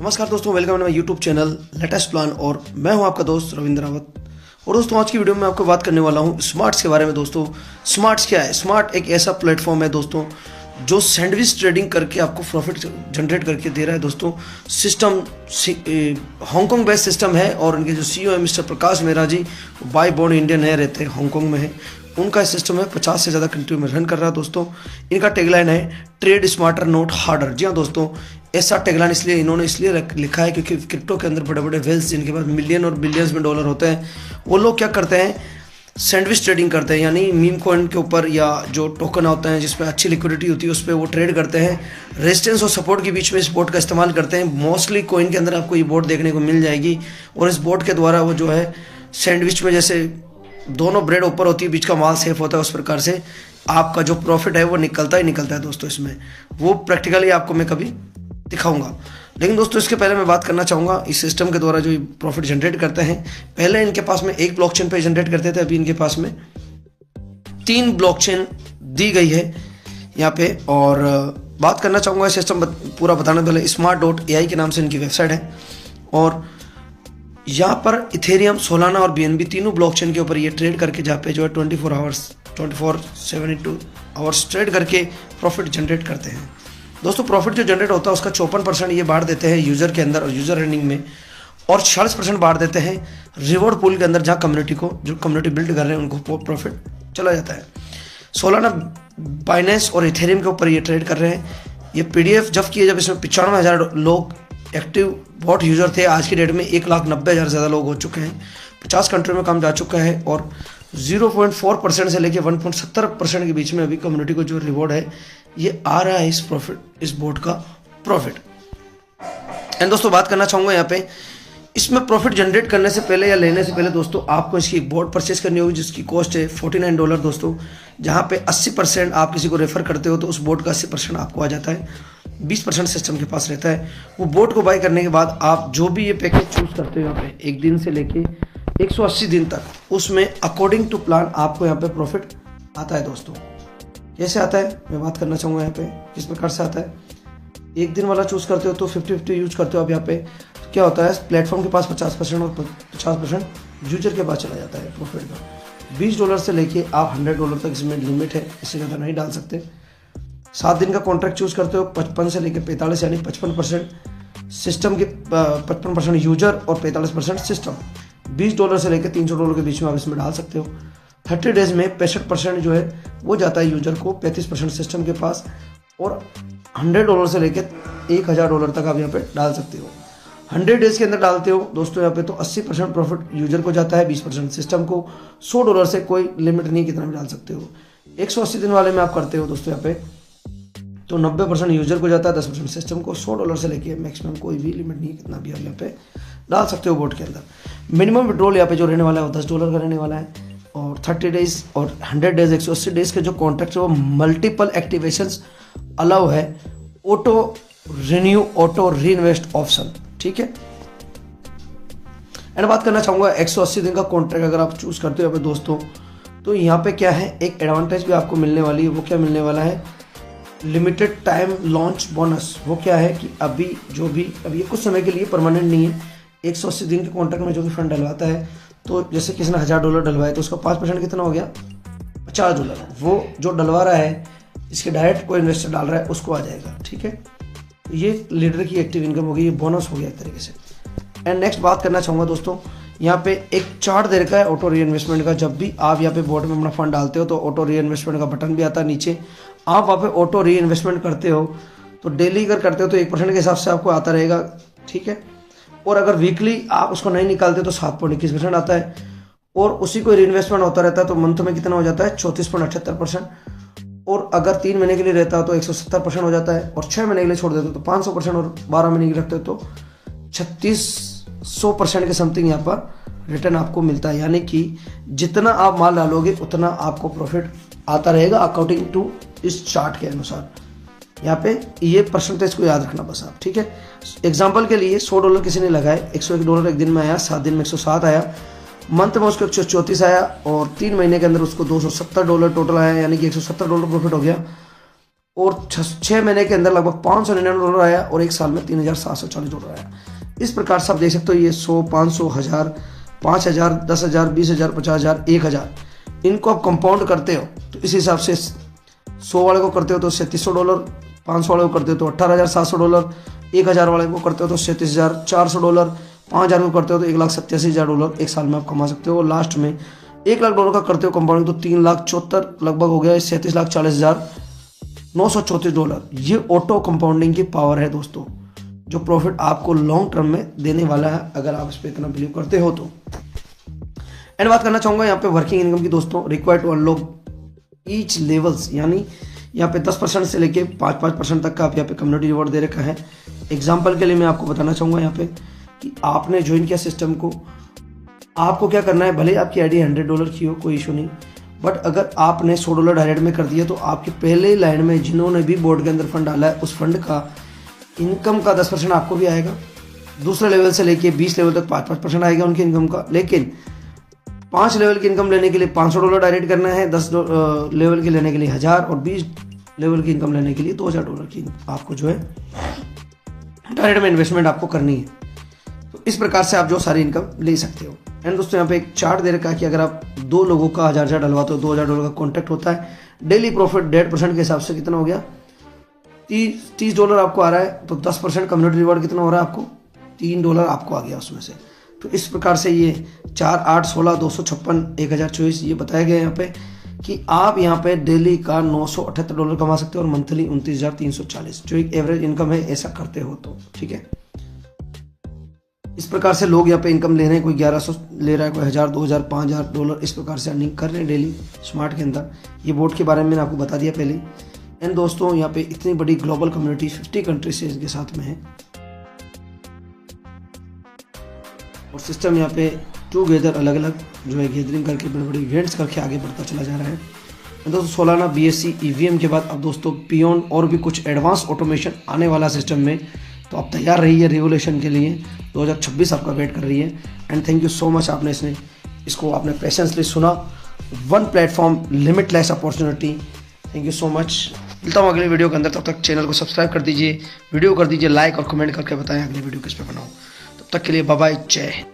नमस्कार दोस्तों, welcome to my YouTube channel latest plan और मैं हूं आपका दोस्त रविंद्र रावत। और दोस्तों आज की वीडियो में आपको बात करने वाला हूं स्मार्ट्स के बारे में। दोस्तों स्मार्ट्स क्या है? स्मार्ट एक ऐसा प्लेटफॉर्म है दोस्तों जो सैंडविच ट्रेडिंग करके आपको प्रॉफिट जनरेट करके दे रहा है। दोस्तों सिस्टम हांगकांग बेस्ड सिस्टम है और इनके जो सीईओ है मिस्टर प्रकाश मेहरा जी, बाय बॉर्न इंडियन है, रहते हैं हांगकांग में है। उनका सिस्टम है 50 से ज़्यादा कंट्री में रन कर रहा है। दोस्तों इनका टैगलाइन है ट्रेड स्मार्टर नॉट हार्डर। जी हाँ दोस्तों, ऐसा टैगलाइन इसलिए इन्होंने लिखा है क्योंकि क्रिप्टो के अंदर बड़े बड़े वेल्स जिनके पास मिलियन और बिलियंस में डॉलर होते हैं, वो लोग क्या करते हैं, सैंडविच ट्रेडिंग करते हैं। यानी मीम कॉइन के ऊपर या जो टोकन होते हैं जिसमें अच्छी लिक्विडिटी होती है उस पर वो ट्रेड करते हैं। रेजिस्टेंस और सपोर्ट के बीच में इस बोर्ड का इस्तेमाल करते हैं। मोस्टली कॉइन के अंदर आपको ये बोर्ड देखने को मिल जाएगी और इस बोर्ड के द्वारा वो जो है सैंडविच में जैसे दोनों ब्रेड ऊपर होती है, बीच का माल सेफ होता है, उस प्रकार से आपका जो प्रॉफिट है वो निकलता ही निकलता है। दोस्तों इसमें वो प्रैक्टिकली आपको मैं कभी दिखाऊंगा। लेकिन दोस्तों इसके पहले मैं बात करना चाहूँगा इस सिस्टम के द्वारा जो प्रॉफिट जनरेट करते हैं। पहले इनके पास में एक ब्लॉकचेन पे जनरेट करते थे, अभी इनके पास में 3 ब्लॉकचेन दी गई है यहाँ पे। और बात करना चाहूँगा सिस्टम पूरा बताने पहले smart.ai के नाम से इनकी वेबसाइट है और यहाँ पर इथेरियम, सोलाना और BNB तीनों ब्लॉकचेन के ऊपर ये ट्रेड करके जहाँ पे जो है 24/72 आवर्स ट्रेड करके प्रॉफिट जनरेट करते हैं। दोस्तों प्रॉफिट जो जनरेट होता है उसका 54% ये बांट देते हैं यूज़र के अंदर और यूज़र अर्निंग में, और 46% बांट देते हैं रिवॉर्ड पूल के अंदर जहाँ कम्युनिटी को, जो कम्युनिटी बिल्ड कर रहे हैं उनको प्रॉफिट चला जाता है। सोलाना, बाइनेंस और इथेरियम के ऊपर ये ट्रेड कर रहे हैं। ये PDF जब किए जब इसमें 95,000 लोग एक्टिव बॉट यूज़र थे, आज की डेट में 1,90,000 से ज़्यादा लोग हो चुके हैं। 50 कंट्री में काम जा चुका है और 0.4% से लेकर 1.70% के बीच में अभी कम्युनिटी को जो रिवॉर्ड है ये आ रहा है इस बोर्ड का प्रॉफिट। एंड दोस्तों बात करना चाहूँगा यहाँ पे इसमें प्रॉफिट जनरेट करने से पहले या लेने से पहले दोस्तों आपको इसकी एक बोर्ड परचेज करनी होगी जिसकी कॉस्ट है $49 दोस्तों, जहाँ पे 80% आप किसी को रेफर करते हो तो उस बोर्ड का 80% आपको आ जाता है, 20% सिस्टम के पास रहता है। वो बोर्ड को बाय करने के बाद आप जो भी ये पैकेज चूज करते हो यहाँ पे 1 दिन से लेके 180 दिन तक, उसमें अकॉर्डिंग टू प्लान आपको यहाँ पे प्रॉफिट आता है। दोस्तों कैसे आता है मैं बात करना चाहूँगा यहाँ पे किस प्रकार से आता है। 1 दिन वाला चूज करते हो तो 50-50 यूज करते हो आप यहाँ पे, तो क्या होता है प्लेटफॉर्म के पास 50% और 50% यूजर के पास चला जाता है प्रॉफिट का। $20 से लेके आप $100 तक इसमें लिमिट है, इससे ज़्यादा नहीं डाल सकते। 7 दिन का कॉन्ट्रैक्ट चूज करते हो, 55 से लेके 45 यानी 55% सिस्टम के 55% यूजर और 45% सिस्टम। $20 से लेकर $300 के बीच में आप इसमें डाल सकते हो। 30 डेज में 65% जो है वो जाता है यूजर को, 35% सिस्टम के पास, और $100 से लेकर $1,000 तक आप यहाँ पे डाल सकते हो। 100 डेज के अंदर डालते हो दोस्तों यहाँ पे तो 80% प्रॉफिट यूजर को जाता है, 20% सिस्टम को। $100 से कोई लिमिट नहीं, कितना भी डाल सकते हो। 180 दिन वाले में आप करते हो दोस्तों यहाँ पे तो 90% यूजर को जाता है, 10% सिस्टम को। $100 से लेके मैक्सिमम कोई भी लिमिट नहीं है, कितना भी आप यहाँ पे डाल सकते हो बोर्ड के अंदर। मिनिमम विड्रॉल यहाँ पे जो रहने वाला है वो $10 का रहने वाला है और 30 डेज और 100 डेज 180 डेज के जो कॉन्ट्रैक्ट है वो मल्टीपल एक्टिवेशंस अलाउ है, ऑटो रिन्यू, ऑटो री इन्वेस्ट ऑप्शन, ठीक है। एंड बात करना चाहूँगा 180 दिन का कॉन्ट्रैक्ट अगर आप चूज करते हो यहाँ पे दोस्तों, तो यहाँ पे क्या है, एक एडवांटेज भी आपको मिलने वाली है। वो क्या मिलने वाला है, लिमिटेड टाइम लॉन्च बोनस। वो क्या है कि अभी ये कुछ समय के लिए परमानेंट नहीं है। 180 दिन के कॉन्ट्रैक्ट में जो भी फंड डलवाता है, तो जैसे किसी ने $1,000 डलवाए तो उसका 5% कितना हो गया, $50। वो जो डलवा रहा है, इसके डायरेक्ट कोई इन्वेस्टर डाल रहा है, उसको आ जाएगा, ठीक है। ये लीडर की एक्टिव इनकम हो गई, ये बोनस हो गया एक तरीके से। एंड नेक्स्ट बात करना चाहूँगा दोस्तों, यहाँ पे एक चार्ट दे रखा है ऑटो री इन्वेस्टमेंट का। जब भी आप यहाँ पे बोर्ड में अपना फंड डालते हो तो ऑटो री इन्वेस्टमेंट का बटन भी आता है नीचे। आप वहाँ पे ऑटो री इन्वेस्टमेंट करते हो तो डेली अगर करते हो तो 1% के हिसाब से आपको आता रहेगा, ठीक है। और अगर वीकली आप उसको नहीं निकालते तो 7.21% आता है, और उसी को री इन्वेस्टमेंट होता रहता है तो मंथ में कितना हो जाता है, 34.78%। और अगर 3 महीने के लिए रहता है तो 170% हो जाता है, और 6 महीने के लिए छोड़ देते हो तो 500%, और 12 महीने के लिए रखते हो तो 3600% के समथिंग यहाँ पर रिटर्न आपको मिलता है। यानी कि जितना आप माल डालोगे उतना आपको प्रॉफिट आता रहेगा अकॉर्डिंग टू इस चार्ट के अनुसार। यहाँ पे ये परसेंटेज को याद रखना बस आप, ठीक है। एग्जाम्पल के लिए $100 किसी ने लगाए, $101 एक दिन में आया, 7 दिन में 107 आया, मंथ में उसको 134 आया, और 3 महीने के अंदर उसको $270 टोटल आया, यानी कि $170 प्रॉफिट हो गया। और 6 महीने के अंदर लगभग $599 आया और एक साल में $3,740 आया। इस प्रकार से आप देख सकते हो ये 100, 500, 1000, 5000, 10,000, 20,000, 50,000, 1,000 इनको आप कंपाउंड करते हो तो इस हिसाब से 100 वाले को करते हो तो $3,700, 500 वाले को करते हो तो $18,700, 1,000 वाले को करते हो तो $37,400, 5,000 को करते हो तो $1,87,000 एक साल में आप कमा सकते हो। और लास्ट में $1,00,000 का करते हो कंपाउंडिंग तो 3,74,000 लगभग हो गया, $37,40,934। ये ऑटो कंपाउंडिंग की पावर है दोस्तों, जो प्रॉफिट आपको लॉन्ग टर्म में देने वाला है अगर आप इस पर इतना बिलीव करते हो तो। एंड बात करना चाहूंगा यहाँ पे वर्किंग इनकम की दोस्तों। Required to unlock each levels, यानी यहाँ पे 10% से लेके 5% तक का आप यहाँ पे कम्युनिटी रिवॉर्ड दे रखा है। एग्जाम्पल के लिए मैं आपको बताना चाहूँगा यहाँ पे कि आपने ज्वाइन किया सिस्टम को, आपको क्या करना है, भले आपकी आईडी $100 की हो कोई इशू नहीं, बट अगर आपने $100 डायरेक्ट में कर दिया तो आपके पहले लाइन में जिन्होंने भी बोर्ड के अंदर फंड डाला है उस फंड का इनकम का 10% आपको भी आएगा। दूसरे लेवल से लेके 20 लेवल तक 5% आएगा उनकी इनकम का। लेकिन 5 लेवल की इनकम लेने के लिए $500 डायरेक्ट करना है, 10 लेवल के लेने के लिए 1000 और 20 लेवल की इनकम लेने के लिए $2,000 की आपको जो है डायरेक्ट में इन्वेस्टमेंट आपको करनी है। तो इस प्रकार से आप जो सारी इनकम ले सकते हो। एंड दोस्तों यहाँ पे एक चार्ट दे रखा है कि अगर आप 2 लोगों का 1000 डलवाते हो $2,000 का कॉन्टैक्ट होता है। डेली प्रॉफिट 1.5% के हिसाब से कितना हो गया, $30 आपको आ रहा है, तो 10% कम्युनिटी रिवॉर्ड कितना हो रहा है आपको, $3 आपको आ गया उसमें से। तो इस प्रकार से ये 4, 8, 16, 256, 1024 ये बताया गया यहाँ पे कि आप यहाँ पे डेली का $978 कमा सकते हो और मंथली 29,340 जो एक एवरेज इनकम है ऐसा करते हो तो ठीक है। इस प्रकार से लोग यहाँ पे इनकम ले रहे हैं, कोई 1100 ले रहा है, कोई 1000, 2000, $5,000 इस प्रकार से अर्निंग कर रहे हैं डेली स्मार्ट के अंदर। ये बोर्ड के बारे में मैंने आपको बता दिया पहले। एंड दोस्तों यहाँ पे इतनी बड़ी ग्लोबल कम्युनिटी 50 कंट्रीज से इसके साथ में है और सिस्टम यहाँ पे टूगेदर अलग अलग जो है गैदरिंग करके बड़े बड़े इवेंट्स करके आगे बढ़ता चला जा रहा है। दोस्तों सोलाना BSc EVM के बाद अब दोस्तों बियॉन्ड और भी कुछ एडवांस ऑटोमेशन आने वाला सिस्टम में, तो आप तैयार रहिए रिवोल्यूशन के लिए। 2026 आपका वेट कर रही है। And thank you so much, आपने इसको आपने पेशेंसली सुना। One platform limitless opportunity. Thank you so much. मिलता हूँ अगले वीडियो के अंदर, तब तक चैनल को सब्सक्राइब कर दीजिए, वीडियो कर दीजिए लाइक और कमेंट करके बताएं अगले वीडियो किस पे बनाऊँ। तब तक के लिए बाय बाय, जय हिंद।